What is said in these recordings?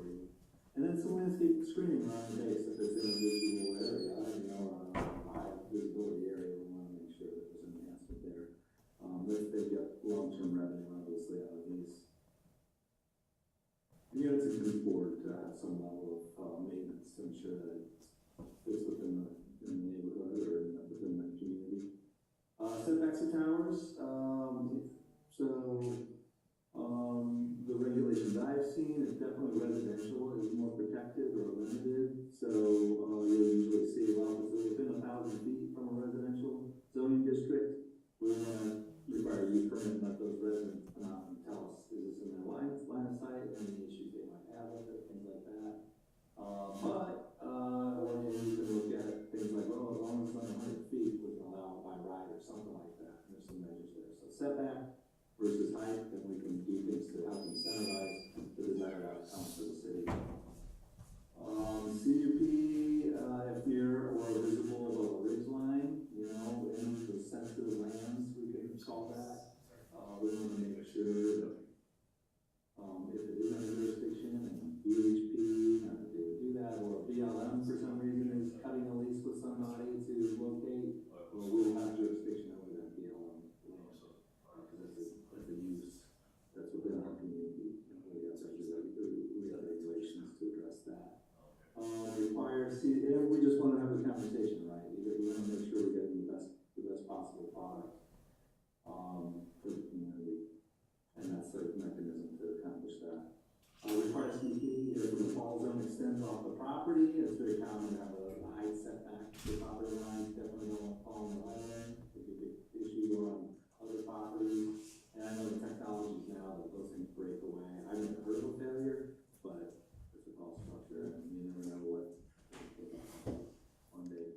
story. And then some landscape screening around the base if it's in a visible area, high visibility area, we want to make sure that there's an enhancement there. They get long-term revenue, obviously, out of these. And it's a good board to have some level of maintenance to ensure that it fits within the neighborhood or within the community. Setbacks of towers. The regulations I've seen is definitely residential is more protected or limited. So you'll usually see, well, if it's within 1,000 feet from a residential zoning district, we're going to require a use permit and let those residents come out and tell us, is this in their line of sight, any issues they might have with it, things like that. Or you can look at things like, well, as long as it's under 100 feet, we can allow it by right or something like that. And there's some measures there. So setback versus height, then we can do things to help incentivize the desired outcome for the city. CUP, if you're or visible above a ridge line, in the sensitive lands, we can call that. We want to make sure that if it is under jurisdiction and BHP, they would do that, or BLM for some reason is cutting a lease with somebody to locate, well, we'll have jurisdiction over that BLM land. Because that's a use that's within our community. We have regulations to address that. We just want to have a conversation, right? We want to make sure we're getting the best possible product for the community, and that's the mechanism to accomplish that. Requires CP if the fall zone extends off the property. It's very common to have a height setback to the property line. Definitely don't want to fall in the island. If you could issue on other properties, and I know the technologies now that those things break away. I've never heard of a failure, but it's a tall structure, and you never know what one day.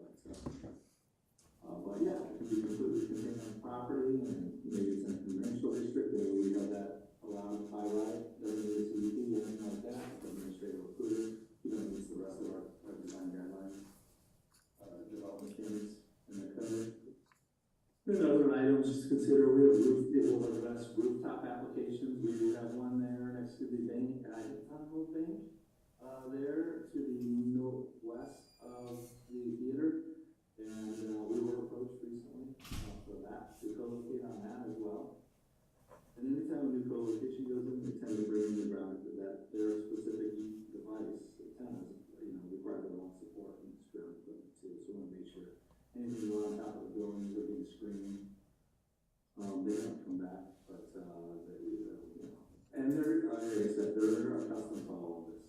But yeah, it can be completely contained on property, and maybe it's in a commercial district, and we have that allowed by right. Doesn't need a CUP or anything like that. Administrative recruiter, meets the rest of our design guidelines, development standards, and their code. Then other items just consider we will address rooftop applications. We do have one there next to the bank, Continental Bank, there to the northwest of the theater. And we were approached recently for that, to co-locate on that as well. And anytime a new co-location goes in, they tend to bring in the ground that their specific device, the tenants, require their own support and ground equipment too. So we want to make sure anything going on top of the buildings are being screened. They don't come back, but and they're, like I said, they're accustomed to all of this.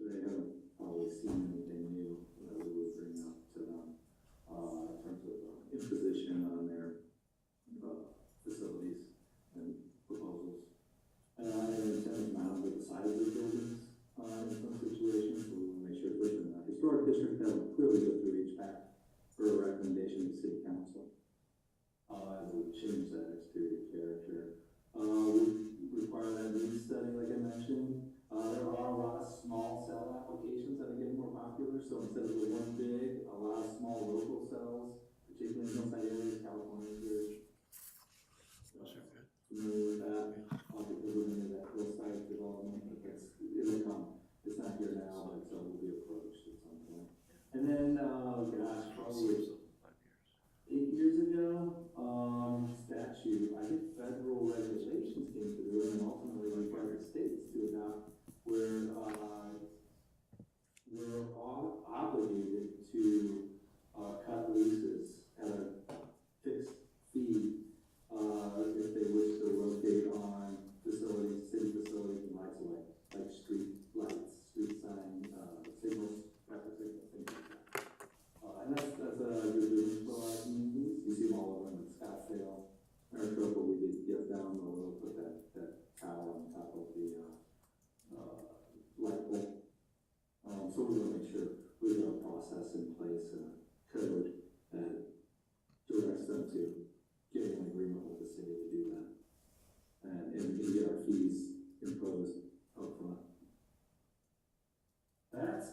They haven't always seen anything new that we would bring up to them in terms of imposition on their facilities and proposals. And tenants mounted at the side of the buildings in some situations, so we want to make sure it's in a historic district that will clearly go through each pack for a recommendation to City Council. As we change that exterior character. We require that needs study, like I mentioned. There are a lot of small cell applications that are getting more popular, so instead of the one big, a lot of small local cells, particularly in hillside areas, California here. Familiar with that? Because we're into that hillside development, but it'll come. It's not here now, but we'll be approached at some point. And then, probably 8 years ago, statute, I think federal regulations came through and ultimately required states to adopt where we're all obligated to cut leases at a fixed fee if they wish to rotate on facilities, city facilities and rights of way, like street lights, street sign, signals, traffic signals, things like that. And that's a good business for a lot of communities. You see them all over in Scottsdale. Maricopa, we did get down the road, put that tower on top of the light pole. So we want to make sure we have a process in place and a code that directs them to get an agreement with the city to do that. And get our fees imposed up front. That's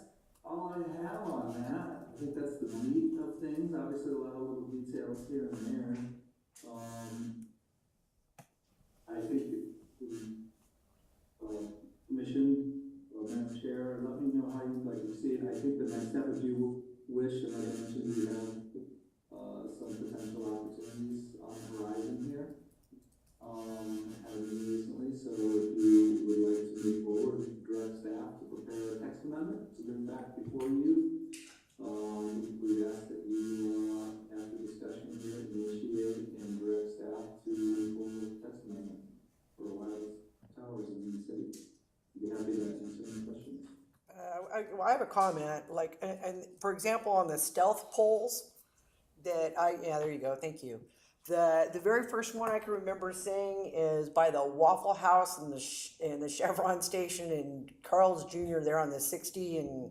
all I have on that. I think that's the meat of things. Obviously, a lot of little details here and there. I think the commission Steph, if you wish, and like I mentioned, we have some potential opportunities on the horizon here. Have been recently, so if you would like to move forward, direct staff to prepare a text amendment to bring back before you. We'd ask that you, after discussion here, initiate and direct staff to move forward with text amendment for wireless towers in the city. I'd be happy to answer any questions. I have a comment, like, and for example, on the stealth poles yeah, there you go, thank you. The very first one I can remember seeing is by the Waffle House and the Chevron station and Carl's Jr. there on the 60, and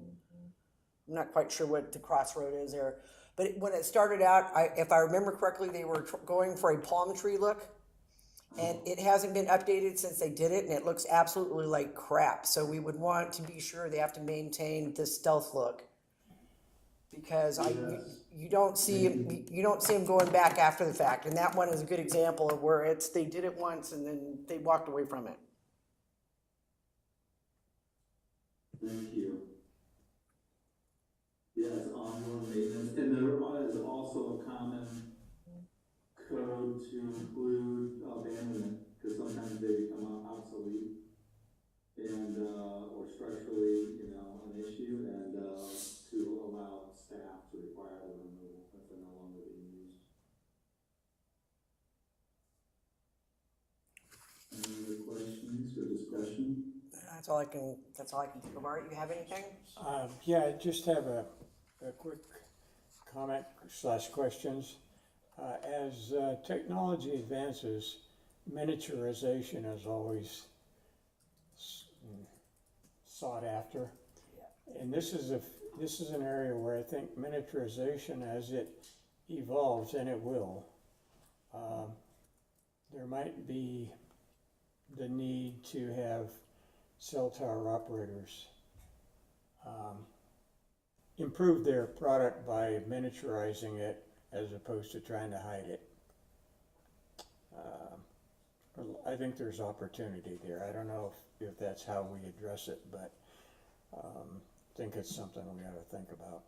I'm not quite sure what the crossroad is there. But when it started out, if I remember correctly, they were going for a palm tree look. And it hasn't been updated since they did it, and it looks absolutely like crap. So we would want to be sure they have to maintain this stealth look, because you don't see them going back after the fact. And that one is a good example of where they did it once and then they walked away from it. Thank you. Yes, ongoing maintenance, and there is also a common code to include abandonment, because sometimes they become obsolete and or structurally, an issue, and to allow staff to require the removal if they're no longer being used. Any other questions or discussion? That's all I can think of. Art, you have anything? Yeah, I just have a quick comment / questions. As technology advances, miniaturization is always sought after, and this is an area where I think miniaturization, as it evolves, and it will, there might be the need to have cell tower operators improve their product by miniaturizing it as opposed to trying to hide it. I think there's opportunity there. I don't know if that's how we address it, but I think it's something we ought to think about.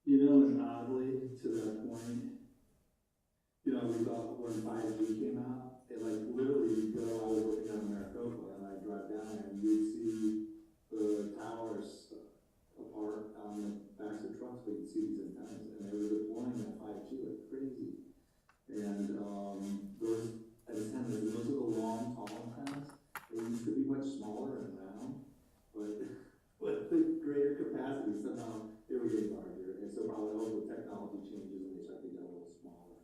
And oddly, to that point, we thought when 5G came out, it literally, I was working on Maricopa, and I drive down there, and you'd see the towers apart on the backs of trucks, but you'd see these antennas, and they were deploying that 5G like crazy. And those antennas, those are the long, tall antennas. They used to be much smaller and round, but with the greater capacity, somehow they were getting larger. And so probably all the technology changes and they start to get a little smaller.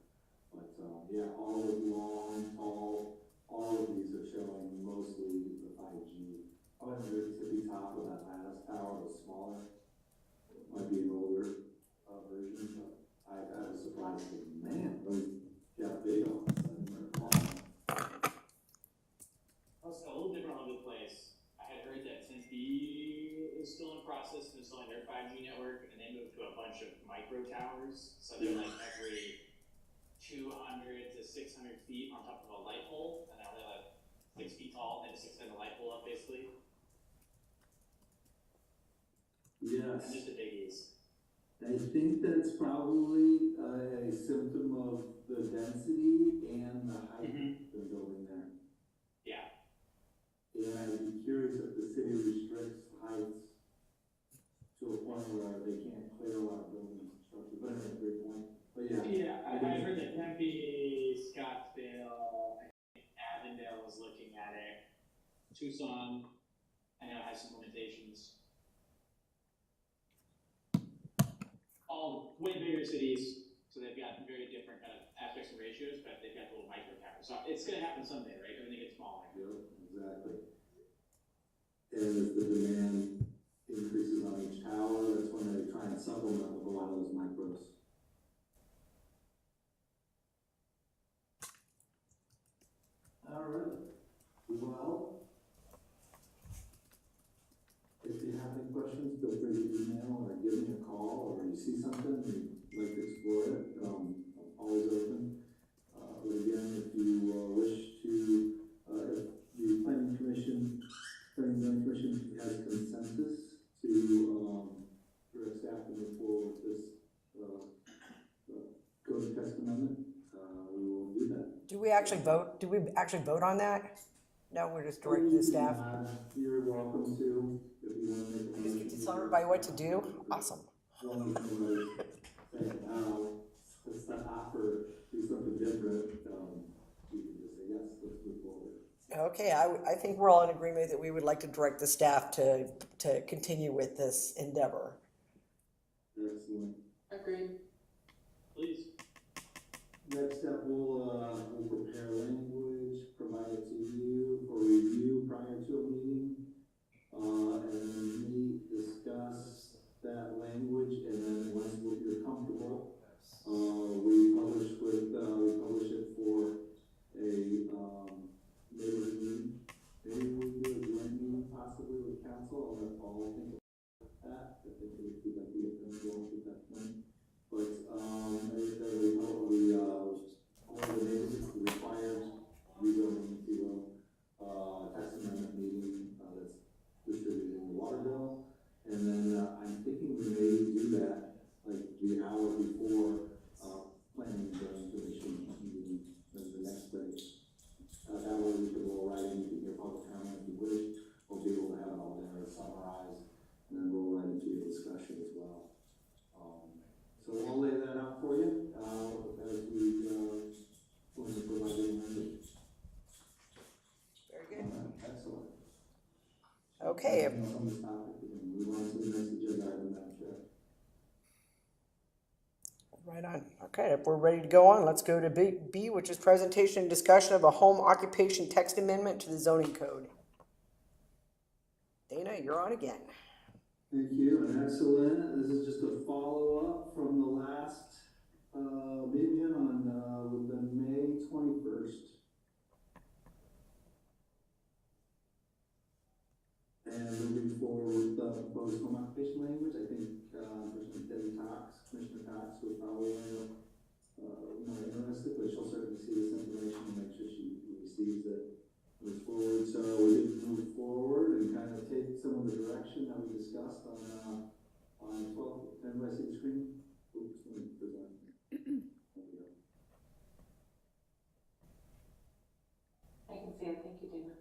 But yeah, all the long, tall, all of these are showing mostly the 5G. However, the tippy top of that lattice tower was smaller. It might be an older version, but I was surprised. Man, those got big on us. Also, a little different all over the place. I had heard that Tempe is still in process of installing their 5G network, and they moved to a bunch of micro towers. So they're like every 200 to 600 feet on top of a light pole, and they're only 6 feet tall, and just extend the light pole up basically. Yes. And just the biggies. I think that it's probably a symptom of the density and the height of the building there. Yeah. And I'd be curious if the city restricts heights to a point where they can't clear a lot of building structure. But that's a great point. But yeah. Yeah, I heard that Tempe, Scottsdale, I think Avondale was looking at it. Tucson, I know, has some limitations. All way bigger cities, so they've got very different kind of aspects and ratios, but they've got little micro towers. So it's going to happen someday, right? Everything gets smaller. Yep, exactly. And as the demand increases on each tower, that's when they try and supplement with a lot of those micros. All right. Well, if you have any questions, feel free to email or give me a call, or you see something and you'd like to explore it. I'm always open. But again, if you wish to, if the planning commission has consensus to we actually vote? Did we actually vote on that? No, we're just directing the staff. You're welcome to, if you want to make a I just get to motion. tell everybody what to do? Awesome. As long as you want to say, now, let's not offer, do something different, you can just say, yes, let's move forward. Okay, I think we're all in agreement that we would like to direct the staff to continue with this endeavor. Excellent. Agreed. Please. Next step, we'll prepare language, provide it to you for review prior to a meeting. And then meet, discuss that language, and then once you're comfortable, we publish it for a, neighborhood meeting. Maybe we do a joint meeting possibly with council, I'll let Paul think about that, if they could do that, be a principal at that point. But, all the neighbors requires rezoning, if you will, text amendment meeting, that's distributing the water bill. And then, I'm thinking we may do that, like, the hour before, planning and zoning commission meeting, the next day. That way we can roll right in, you can hear public comment if you wish, we'll be able to have it all there, summarized, and then roll right into your discussion as well. So I'll lay that out for you, as we, when we provide the language. Very good. Excellent. Okay, On this topic, we can move on to the next agenda item, Madam Chair. right on. Okay, if we're ready to go on, let's go to B, which is presentation and discussion of a home occupation text amendment to the zoning code. Dana, you're on again. Thank you, and excellent. This is just a follow-up from the last, meeting on, the May 21st. And moving forward with the proposed home occupation language, I think, Commissioner Cox was probably, more interested, but she'll certainly see this information and make sure she receives it. Move forward, so we did move forward and kind of take some of the direction that we discussed on 12, everybody see the screen? Oops, let me present. There we go. I can see it. Thank you, Dana.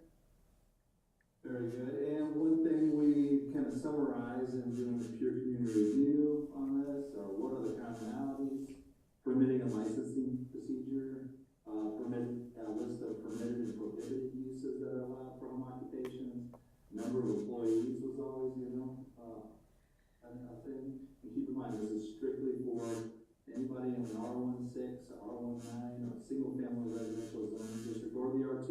Very good, and one thing we kind of summarize in doing a peer community review on this, are what are the commonalities, permitting and licensing procedure, a list of permitted and prohibited uses that are allowed for home occupations, number of employees was always, a thing. And keep in mind, this is strictly for anybody in an R16, R19, or single family residential zoning district, or the R2.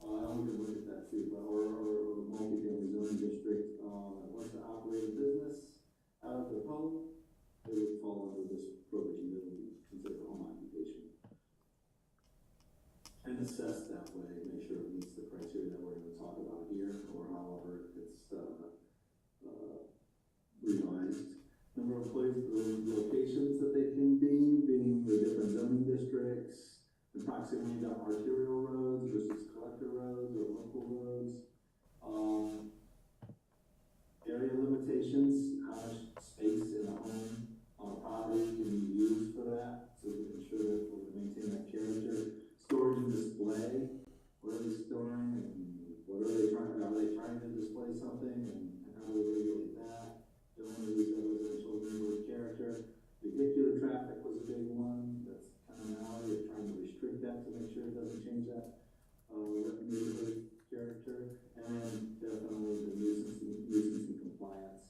And we can look at that too, but, or multi-family zoning district, that wants to operate a business out of their home, they would fall under this provision that would be considered a home occupation. And assessed that way, make sure it meets the criteria that we're going to talk about here, or however it's revised. Number of places, the locations that they can be, being the different zoning districts, the proximity to arterial roads versus collector roads or local roads. Area limitations, how much space in a home on a property can be used for that, so we can ensure that we maintain that character. Storage and display, what are they storing and what are they trying to display something and how do we regulate that? Don't want to lose that residential neighborhood character. Vehicular traffic was a big one, that's commonality of trying to restrict that to make sure it doesn't change that neighborhood character. And then definitely the nuisance and compliance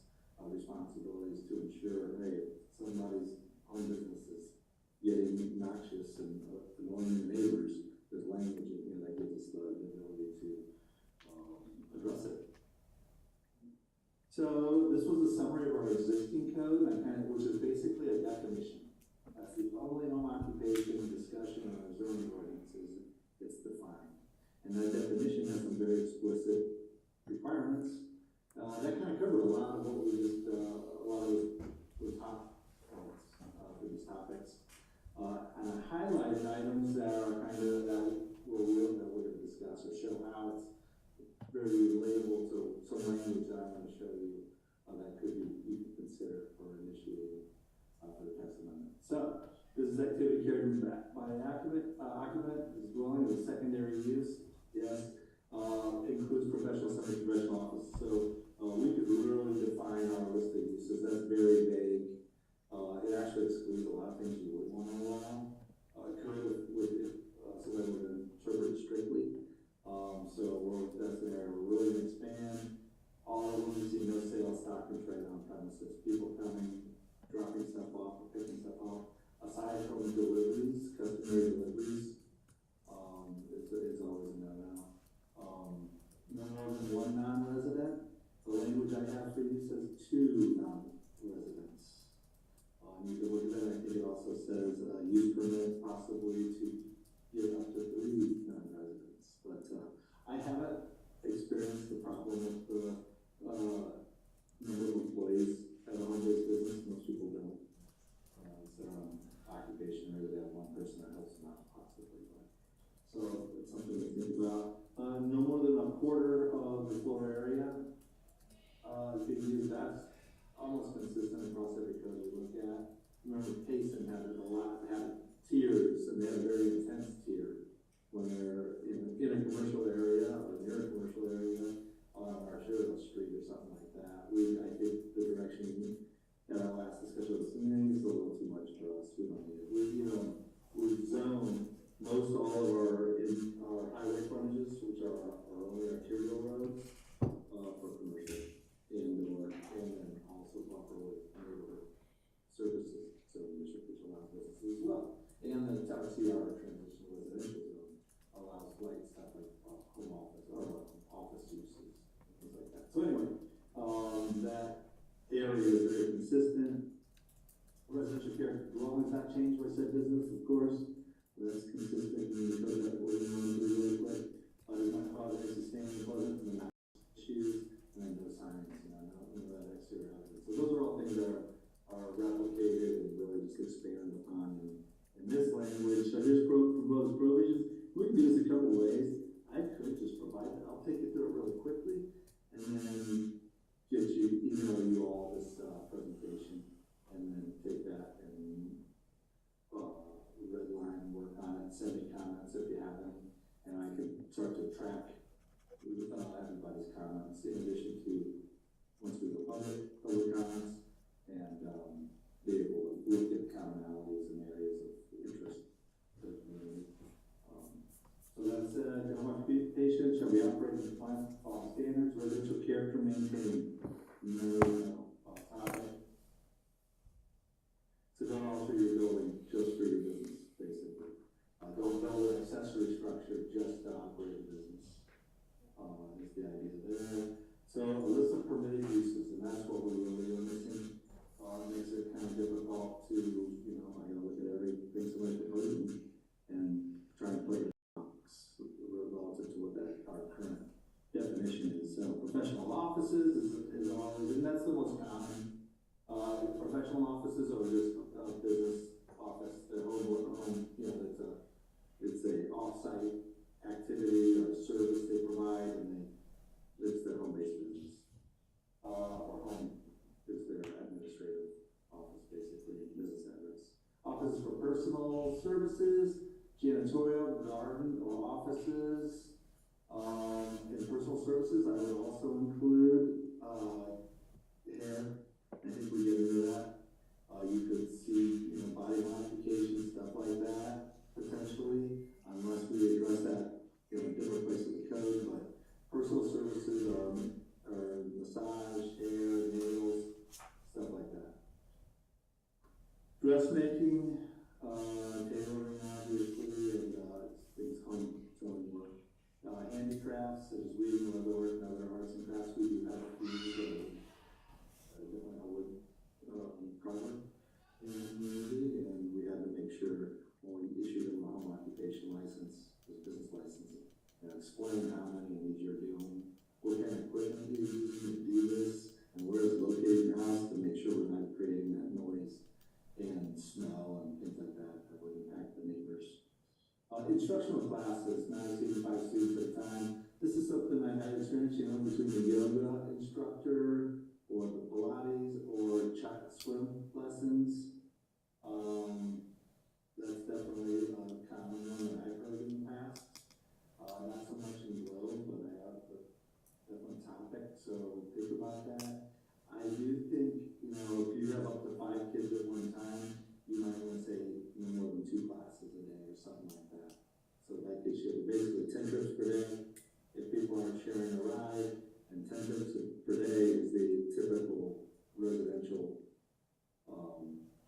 responsibilities to ensure, hey, somebody's home business is getting obnoxious and annoying the neighbors, there's language that gives us the ability to address it. So this was a summary of our existing code, which is basically a definition. That's the only home occupation discussion in our zoning ordinances. It's defined, and that definition has some very explicit requirements. That kind of covered a lot of what we just, a lot of the top points for these topics. And I highlighted items that are kind of, that we're going to discuss or show how it's very relatable to some language that I'm going to show you that could be, you could consider for initiating for the text amendment. So, this is activity carried by occupant document is dwelling with secondary use, yes, includes professional, semi-professional office, so, we could really define our list of uses, that's very vague. It actually excludes a lot of things you would want to allow. It could, if somebody would interpret it strictly. That's an area we're really gonna expand. All of them, you see no sales, stock, and trade on premises, people coming, dropping stuff off, or picking stuff off. Aside from deliveries, customary deliveries, it's always a no-no. No more than one non-resident. The language I have for you says 2 non-residents. You can look at that, I think it also says, use permit possibly to give up to 3 non-residents. But, I haven't experienced the problem with the, number of employees at a home-based business, most people don't. It's their own occupation, or they have one person that helps them out possibly, but. So it's something to think about. No more than a quarter of the floor area, is being used. That's almost consistent across every code we look at. Remember, Payson had tiers, and they had a very intense tier when they're in a commercial area or near a commercial area on our Sheridan Street or something like that. I think the direction in our last discussion was, it's a little too much for us. We don't need it. We've zoned most all of our highway frontages, which are our only arterial roads, for commercial and then also buffer with neighborhood services, so which allows businesses as well. And the TR transitional residential zone allows light stuff like home office or office uses, things like that. So anyway, that area is very consistent. Residential character dwellings not changed where said business, of course. That's consistent, and we showed that we're going to do really quick. Does not cause any sustaining pleasant and not issues, and then no signs, no that exterior evidence. So those are all things that are replicated and really just expanded upon in this language. So here's proposed provisions. We can do this a couple ways. I could just provide that. I'll take you through it really quickly, and then email you all this presentation, and then take that and red line, work on it, send me comments if you have them, and I can start to track everybody's comments in addition to, once we go public comments, and be able to look at commonalities and areas of interest to the community. So that said, home occupation shall be operated in compliance with all standards, residential character maintained. No, topic. So don't alter your building just for your business, basically. Don't build an accessory structure just to operate a business. Is the idea there. So a list of permitted uses, and that's what we're really missing. Makes it kind of difficult to, I gotta look at everything somebody proposed and try and put it in a box relative to what our current definition is. So professional offices is always, and that's the most common. Professional offices are just a business office, their home, it's a off-site activity or service they provide, and it's their home-based business. Or home is their administrative office, basically, business address. Offices for personal services, janitorial, garden, or offices. In personal services, I would also include hair. I think we get into that. You could see, body modification, stuff like that, potentially, unless we address that in a different place in the code. But personal services are massage, hair, nails, stuff like that. Dressmaking, tailoring, obviously, and things home work. Handicrafts, such as weaving, leatherwork, and other arts and crafts. We do have a few definitely a wood carver in the community, and we had to make sure when we issued them a home occupation license, a business license, and explain how many of these you're doing, what kind of equipment you're using to do this, and where it's located in the house to make sure we're not creating that noise and smell and things like that that would impact the neighbors. Instructional classes, not exceeding 5 students at a time. This is something I had experience, between the yoga instructor or the Pilates or swim lessons. That's definitely a common one that I've heard. something like that. So that gives you basically 10 trips per day. If people aren't sharing a ride, and 10 trips per day is the typical residential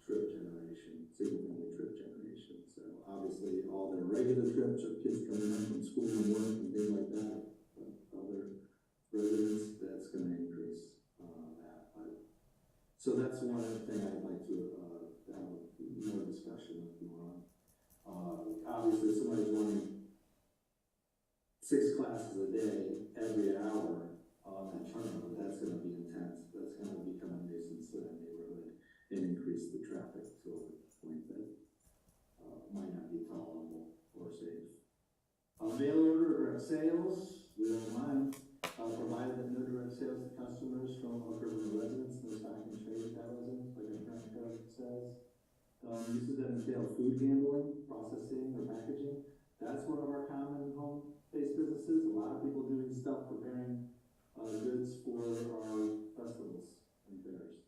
trip generation, single-family trip generation. So obviously, all their regular trips are kids coming in from school and work and things like that. But other residents, that's going to increase that. So that's one thing I'd like to have more discussion with you on. Obviously, if somebody's running 6 classes a day, every hour on that turnover, that's going to be intense. That's going to become a nuisance to that neighborhood and increase the traffic to a point that might not be tolerable or safe. Mail order or direct sales, we don't mind, provided that no direct sales to customers from occur from the residents, no stock and trade with that resident, like our current code says. Uses that entail food handling, processing, or packaging. That's one of our common home-based businesses. A lot of people doing stuff, preparing goods for our festivals and fairs.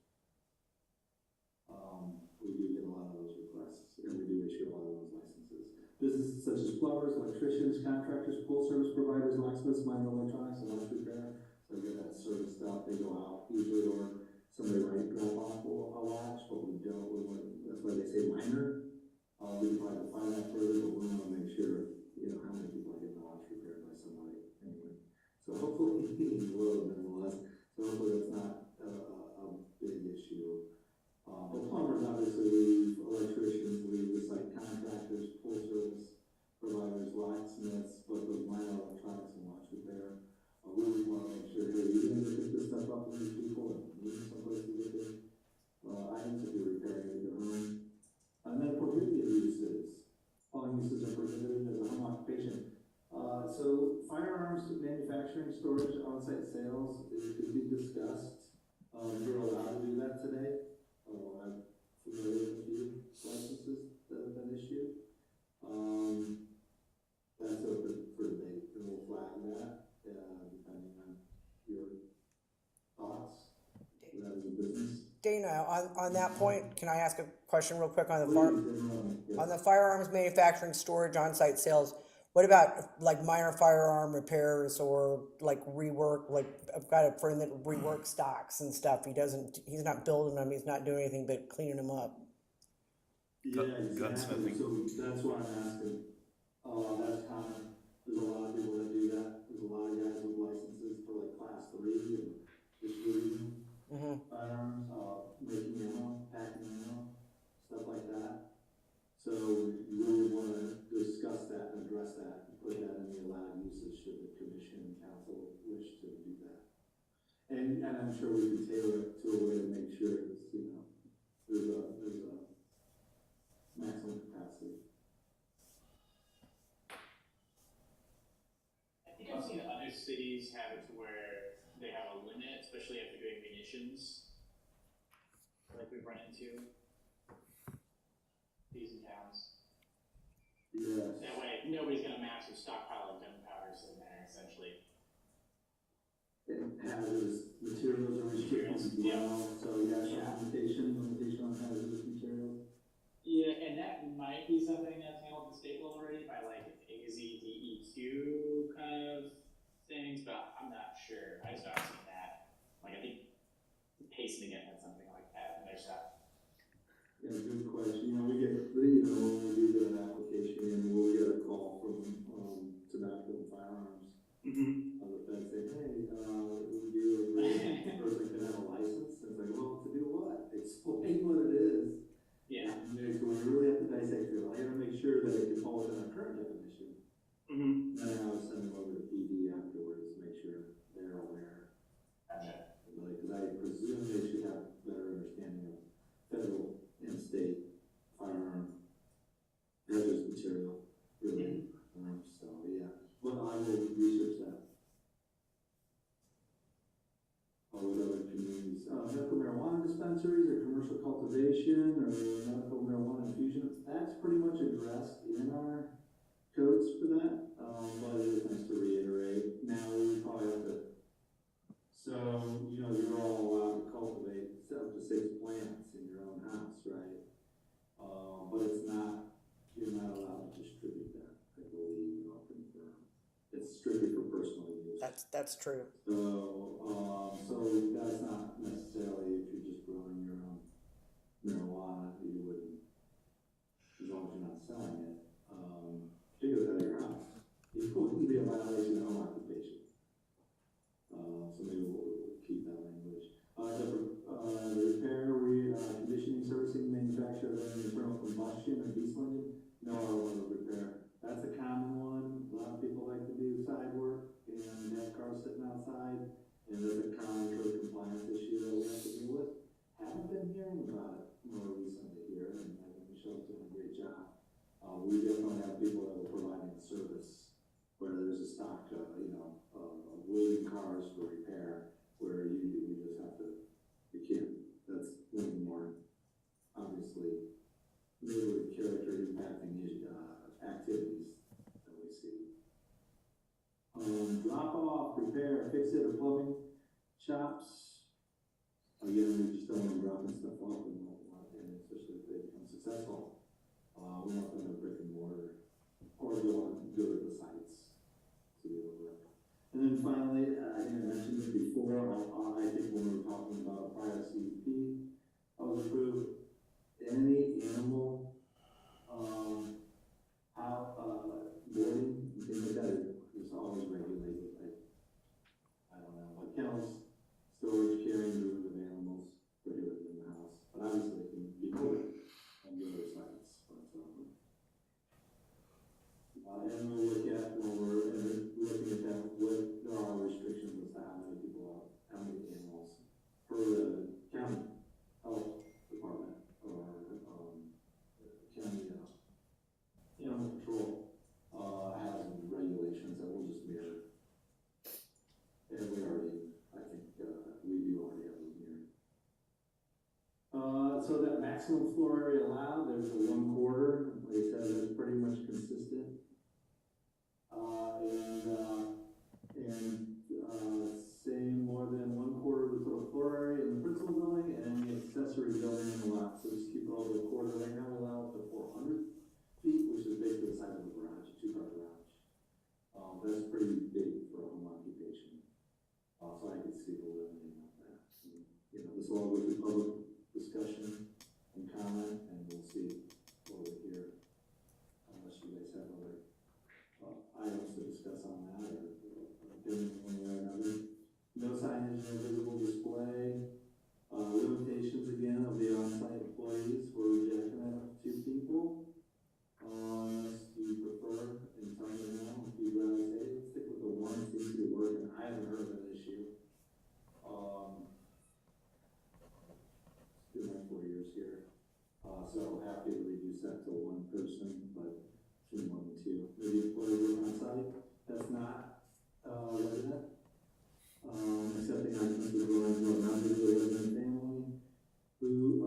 We do get a lot of those requests, and we do issue a lot of those licenses. Businesses such as plumbers, electricians, contractors, pool service providers, locksmiths, minor electronics, and watch repair. So we get that service stuff. They go out usually, or somebody might drop off a watch, but we don't. That's why they say minor. We try to find that further, but we want to make sure, how many people are getting a watch repaired by somebody anyway. So hopefully, will nonetheless. So hopefully that's not a big issue. But plumbers obviously leave, electricians leave, just like contractors, pool service providers, locksmiths, but those minor electronics and watch repair. We really want to make sure, hey, you're going to pick this stuff up with these people and move someplace to get their items if you're repairing at your home. And then prohibited uses. All uses are prohibited as a home occupation. So firearms manufacturing, storage, on-site sales, it could be discussed. You're allowed to do that today. I'm familiar with a few licenses that have been issued. That's open for debate, and we'll flag that, depending on your thoughts. That is a business. Dana, on that point, can I ask a question real quick on the Please, on the firearms manufacturing, storage, on-site sales? What about like minor firearm repairs or like rework? Like I've got a friend that reworks stocks and stuff. He's not building them. He's not doing anything but cleaning them up. Yeah, exactly. Gunsmithing. So that's why I'm asking. That's common. There's a lot of people that do that. There's a lot of guys with licenses for like class 3 and distributing firearms, making ammo, packing ammo, stuff like that. So you really want to discuss that and address that and put that in the allowed usage should the commission and council wish to do that. And I'm sure we can tailor it to a way to make sure it's, there's a maximum capacity. I think I've seen other cities have it to where they have a limit, especially if they're doing munitions, like we've run into these in towns. Yes. That way, nobody's got a massive stockpile of gunpowder sitting there, essentially. And hazardous materials are restricted as well, so limitation on hazardous materials. Yeah, and that might be something that's handled at the state level already by like AZDEQ kind of things, but I'm not sure. I just haven't seen that. Like I think Payson again had something like that in their stuff. Yeah, good question. We get, when we do get an application in, we'll get a call from tobacco and firearms. On the fence saying, hey, would you agree this person can have a license? It's like, well, to do what? Explain what it is. Yeah. So we really have to dissect it. I gotta make sure that it can fall within our current definition. Then I would send them over to PD afterwards to make sure they're aware. Gotcha. Because I presume they should have better understanding of federal and state firearm hazardous material, really. So, yeah. But I will research that. With other communities. Medical marijuana dispensaries or commercial cultivation or medical marijuana infusion, that's pretty much addressed in our codes for that. But it is nice to reiterate. Now we probably have to, so, you're all allowed to cultivate up to 6 plants in your own house, right? But it's not, you're not allowed distribute that, I believe, I'll confirm. It's strictly for personal use. That's true. So that's not necessarily if you're just growing your own marijuana, you wouldn't, as long as you're not selling it, particularly out of your house, it wouldn't be a violation of home occupation. So maybe we'll keep that language. The repair, conditioning, servicing, manufacture of internal combustion or diesel engine, no automotive repair. That's a common one. A lot of people like to do side work and have cars sitting outside. And there's a common code compliance issue that we have to deal with. Haven't been hearing about it more recently here, and I think Michelle's doing a great job. We definitely have people that are providing a service where there's a stock, waiting cars for repair, where you just have to, you can't, that's one of the more, obviously, neighborhood character impacting activities that we see. Drop off, repair, fix it, or plumbing shops. Again, we just don't want to dropping stuff off and especially if they become successful. We want them to brick and mortar or go to the sites to do the work. And then finally, I think I mentioned it before, I think when we were talking about prior CUP, I would approve any animal, boarding, things like that is always regulated, like, I don't know, like kennels, storage, carrying, movement of animals, prohibited in the house, but obviously it can be moved on the other sites, but, and we'll look at, when we're looking at that, what, there are restrictions as to how many people, how many animals per the county health department, or, county, animal control, has regulations that we'll just mirror. And we already, I think, we do already have them here. So that maximum floor area allowed, there's a 1/4, like I said, that's pretty much consistent. Saying more than 1/4 of the total floor area in the principal building and the accessory building in the lot. So just keep it over a quarter. Right now we allow up to 400 feet, which is basically the size of a garage, a 2-car garage. That's pretty big for a home occupation. So I could see the limiting of that. And, this will all go through public discussion and comment, and we'll see over here, unless you guys have other items to discuss on that or opinions one way or another. No signage, no visible display. Limitations again of the on-site employees. We're rejecting that up to 2 people. Unless you prefer, and tell me now, if you'd rather say, let's stick with the 1, seems to be working. I haven't heard of an issue. It's been like 4 years here. So happy to reduce that to 1 person, but between 1 and 2. Maybe employee work on site, that's not, resident. Accepting occupancy belonging to a non-digitally resident family, who,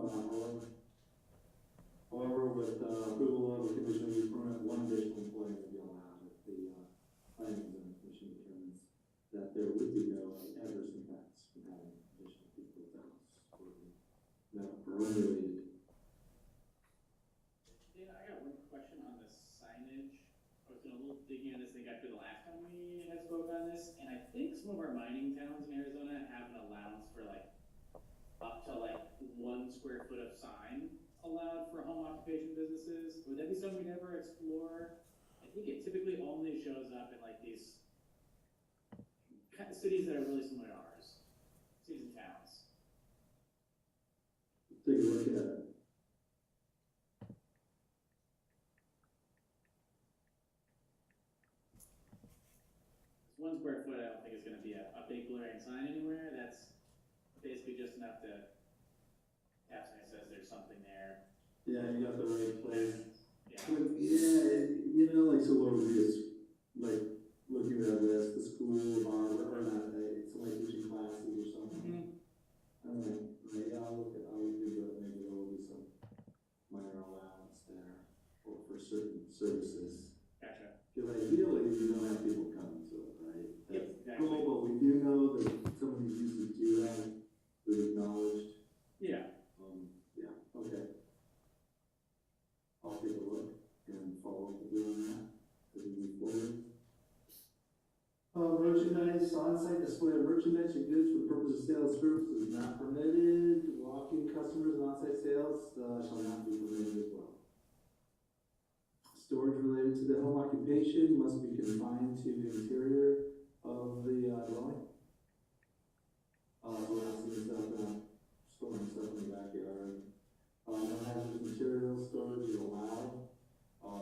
however, with, approval of a conditional use permit, 1 additional employee may be allowed if the, planning and zoning commission determines that there would be no adverse impacts from having additional people at the house, that are unrelated. Yeah, I got one question on the signage. I was doing a little digging on this thing after the last time we had spoke on this, and I think some of our mining towns in Arizona have an allowance for up to 1 square foot of sign allowed for home occupation businesses. Would that be something we'd ever explore? I think it typically only shows up in these kind of cities that are really similar to ours, cities and towns. Take a look at it. 1 square foot, I don't think is going to be a big glaring sign anywhere. That's basically just enough to have something that says there's something there. Yeah, you got the right place. Yeah. But so what would be is, looking at this, the school, bar, or not, some teaching classes or something. Mm-hmm. I'll look into it, maybe there will be some minor allowance there, or for certain services. Gotcha. Because ideally, you don't have people coming to it, right? Yep, That's exactly. cool, but we do know that some of these uses do have, they're acknowledged. Yeah. Yeah, okay. I'll take a look and follow up with you on-site display of merchandise or goods for the purpose of sales services is not permitted. Walk-in customers and on-site sales shall not be permitted as well. Storage related to the home occupation must be confined to the interior of the dwelling. So that's the stuff, storing stuff in the backyard. No hazardous materials storage is allowed,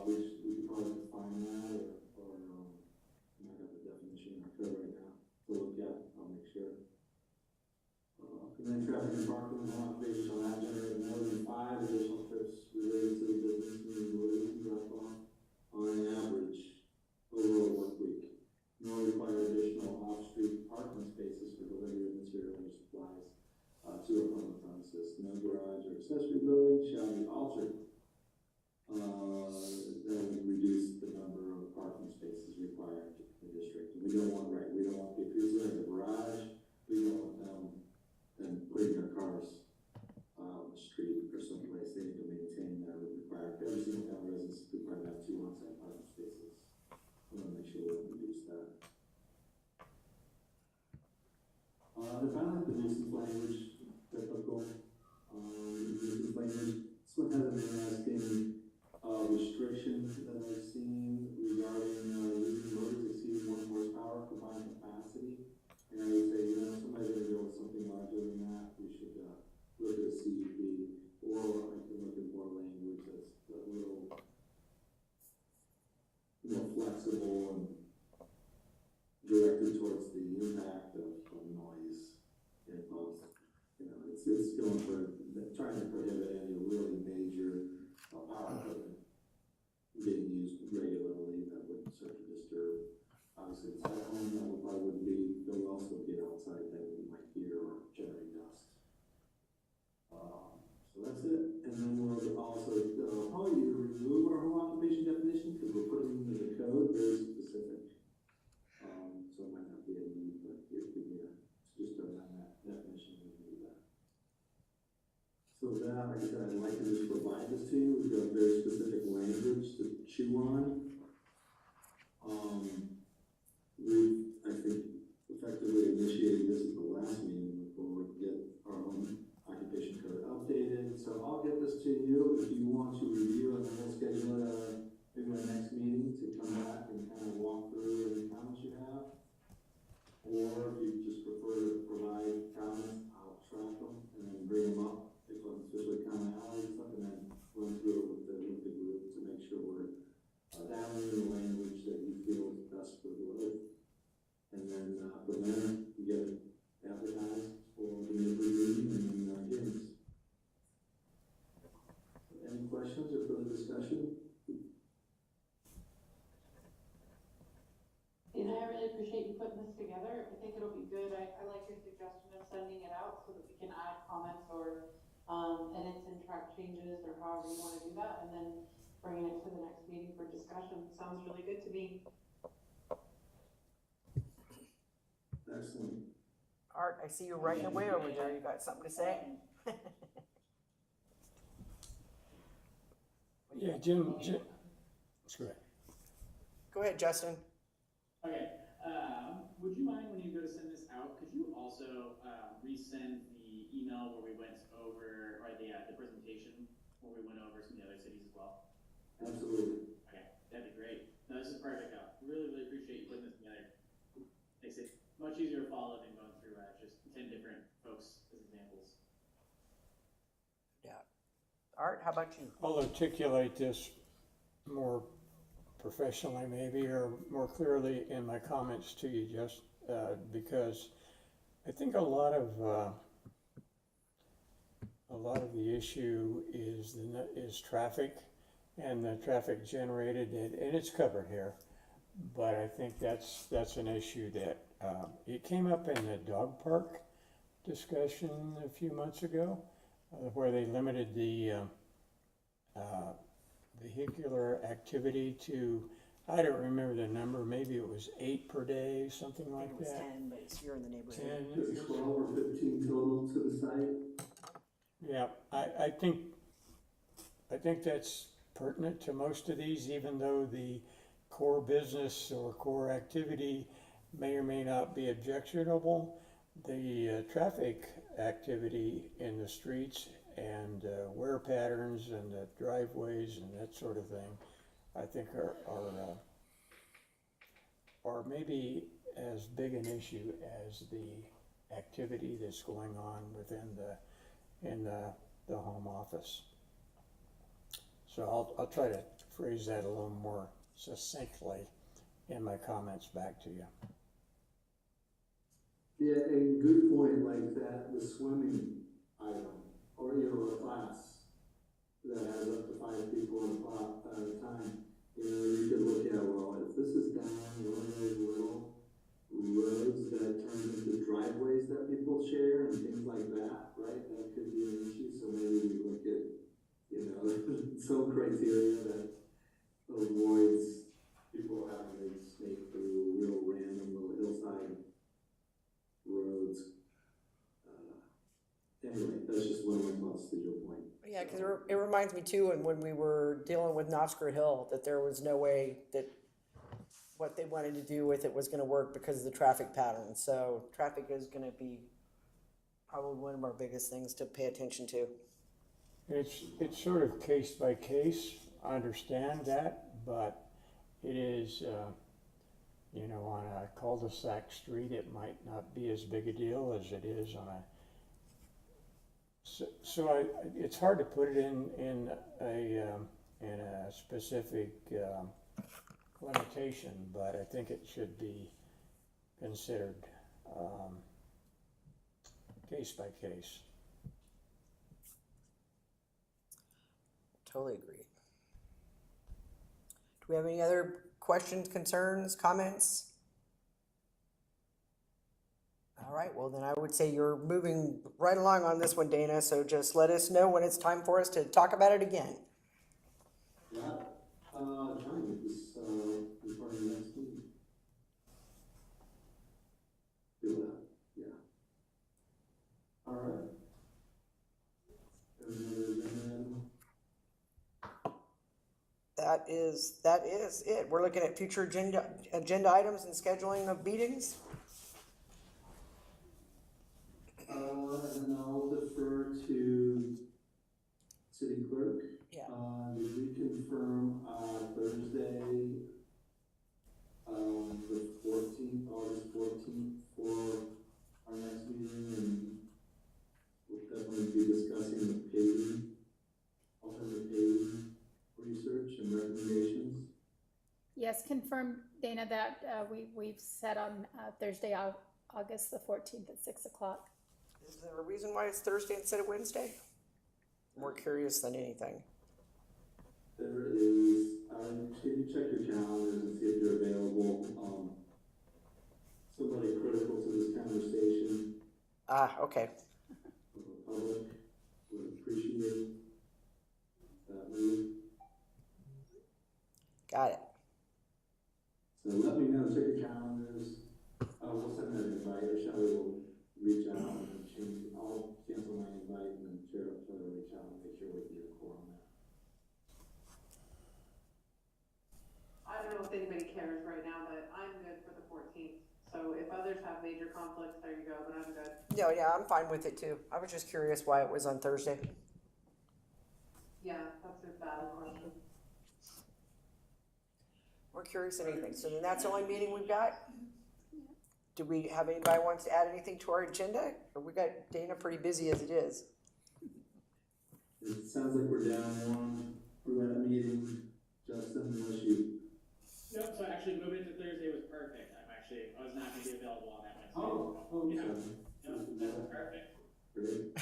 which we could probably define that, or I might have the definition in our code right now to look at, I'll make sure. And then traffic and parking and occupation shall not generate more than 5 additional trips related to the business and restaurant on average over a work week, nor require additional off-street parking spaces for delivery of material or supplies to or from the premises. No garage or accessory building shall be altered. That would reduce the number of parking spaces required in the district. We don't want, we don't want, if you're in a garage, we don't want them putting their cars on the street or someplace. They need to maintain that. We require, every single town residence required to have 2 on-site parking spaces. We want to make sure we reduce that. The finally, the nuisance language, typical, nuisance language. This one has an interesting restriction that I've seen regarding using motors exceeding 1 horsepower combined capacity. And I would say, somebody's gonna go with something larger than that, we should look at a CUP, or I can look at more language that's a little more flexible and directed towards the impact of noise. It's going for trying to prohibit any really major power equipment getting used regularly that would start to disturb. Obviously, it's at home, that would probably wouldn't be, but we'll also get outside that we might hear or generate dust. So that's it. And then we'll also probably remove our home occupation definition because we're putting into the code very specific. So it might not be a need, but it could be just around that definition we do that. So that, like I said, I'd like to just provide this to you. We've got very specific language to chew on. We've, I think, effectively initiated this at the last meeting before we get our own occupation code updated. So I'll get this to you if you want to review, and then we'll schedule maybe our next meeting to come back and kind of walk through any comments you have. Or if you just prefer to provide comments, I'll track them and then bring them up, especially commonality and stuff, and then run through it with the group to make sure we're downloading the language that you feel is best for the load. And then from there, we get it advertised for the neighborhood meeting and then hearings. Any questions or further discussion? I really appreciate you putting this together. I think it'll be good. I like your suggestion of sending it out so that we can add comments or edits and track changes or however you want to do that, and then bringing it to the next meeting for discussion. Sounds really good to me. Excellent. Art, I see you writing away over there. You got something to say? Yeah, Jim, that's correct. Go ahead, Justin. Okay, would you mind when you go to send this out, could you also resend the email where we went over, or the presentation where we went over some of the other cities as well? Absolutely. Okay, that'd be great. No, this is perfect though. Really appreciate you putting this together. Makes it much easier to follow than going through just 10 different folks as examples. Yeah. Art, how about you? I'll articulate this more professionally maybe, or more clearly in my comments to you, just because I think a lot of the issue is traffic and the traffic generated, and it's covered here. But I think that's an issue that it came up in the dog park discussion a few months ago, where they limited the vehicular activity to, I don't remember the number, maybe it was 8 per day, something I like think it was that. 10, but it's here in the neighborhood. 10. Just 12 or 15 total to the site. Yeah, I think that's pertinent to most of these, even though the core business or core activity may or may not be objectionable. The traffic activity in the streets and wear patterns and the driveways and that sort of thing, I think are maybe as big an issue as the activity that's going on in the home office. So I'll try to phrase that a little more succinctly in my comments back to you. Yeah, and good point, like that, the swimming item, or, you know, a class that has up to 5 people in a class at a time. You know, you could look at, well, if this is down one of those little roads that turn into driveways that people share and things like that, right? That could be an issue, so maybe we look at, you know, some criteria that avoids people having to snake through real random little hillside roads. Anyway, that's just one of my thoughts to your point. Yeah, because it reminds me too, and when we were dealing with Knoxford Hill, that there was no way that what they wanted to do with it was going to work because of the traffic pattern. So traffic is going to be probably one of our biggest things to pay attention to. It's sort of case by case. I understand that, but it is, you know, on a cul-de-sac street, it might not be as big a deal as it is on a. So it's hard to put it in a specific limitation, but I think it should be considered case by case. Totally agree. Do we have any other questions, concerns, comments? All right, well then I would say you're moving right along on this one, Dana, so just let us know when it's time for us to talk about it again. Yeah, trying to get this, before the next meeting. Do that, yeah. All right. That is it. We're looking at future agenda items and scheduling of meetings. And I'll defer to city clerk. Yeah. Did we confirm, Thursday, the 14th, August 14th for our next meeting, and we'll definitely be discussing the paving, alternate paving research and recommendations. Yes, confirm, Dana, that we've set on Thursday, August the 14th at 6 o'clock. Is there a reason why it's Thursday instead of Wednesday? More curious than anything. There is, can you check your calendars and see if you're available? Somebody critical to this conversation, Okay. of the public, would appreciate that move. Got it. So let me know, check your calendars. We'll send that invite, or Shelley will reach out and change, I'll cancel my invite and then Shelley will reach out and make sure we get a quorum there. I don't know if anybody cares right now, but I'm good for the 14th. So if others have major conflicts, there you go, but I'm good. No, yeah, I'm fine with it too. I was just curious why it was on Thursday. Yeah, that's a valid question. We're curious in anything. So then that's the only meeting we've got? Do we have anybody wants to add anything to our agenda? Or we got Dana pretty busy as it is? It sounds like we're down one for that meeting. Justin, unless you. Nope, so actually moving it to Thursday was perfect. I was not gonna be available on that Wednesday. Oh, Yeah. sorry. No, that was perfect. Great.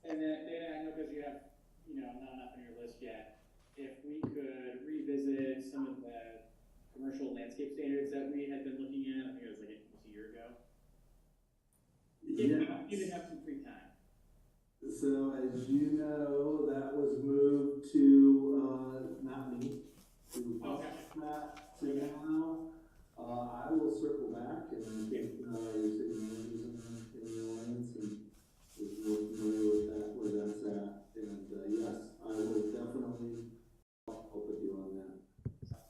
And then, Dana, I know because you have, not enough on your list yet, if we could revisit some of the commercial landscape standards that we had been looking at, I think it was like almost a year ago. You did have some free time. So as you know, that was moved to, not me, to Okay. Matt, to now. I will circle back and I think, your city managers in the alliance and is more familiar with that, where that's at. And, yes, I will definitely help with you on that.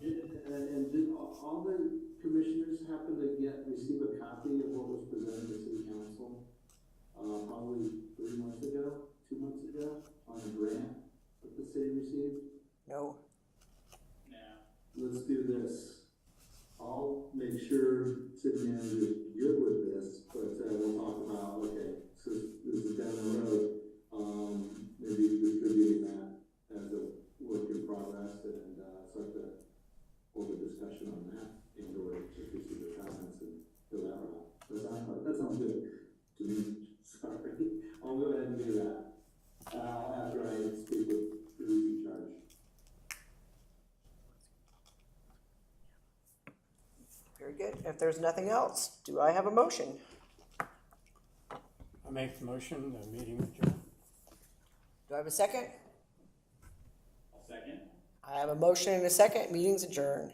And all the happen to receive a copy of what was presented to city council, probably 3 months ago, 2 months ago, on a grant that the city received? No. Let's do this. I'll make sure city manager is good with this, but we'll talk about, okay, so this is down the road, maybe distributing that as a work in progress and start to hold a discussion on that and or just receive the comments and go that route. That sounds good to me. Sorry. I'll go ahead and do that. After I speak with who's in charge. Very good. If there's nothing else, do I have a motion? I make the motion, the meeting adjourned. Do I have a second? Second. I have a motion and a second. Meeting's adjourned.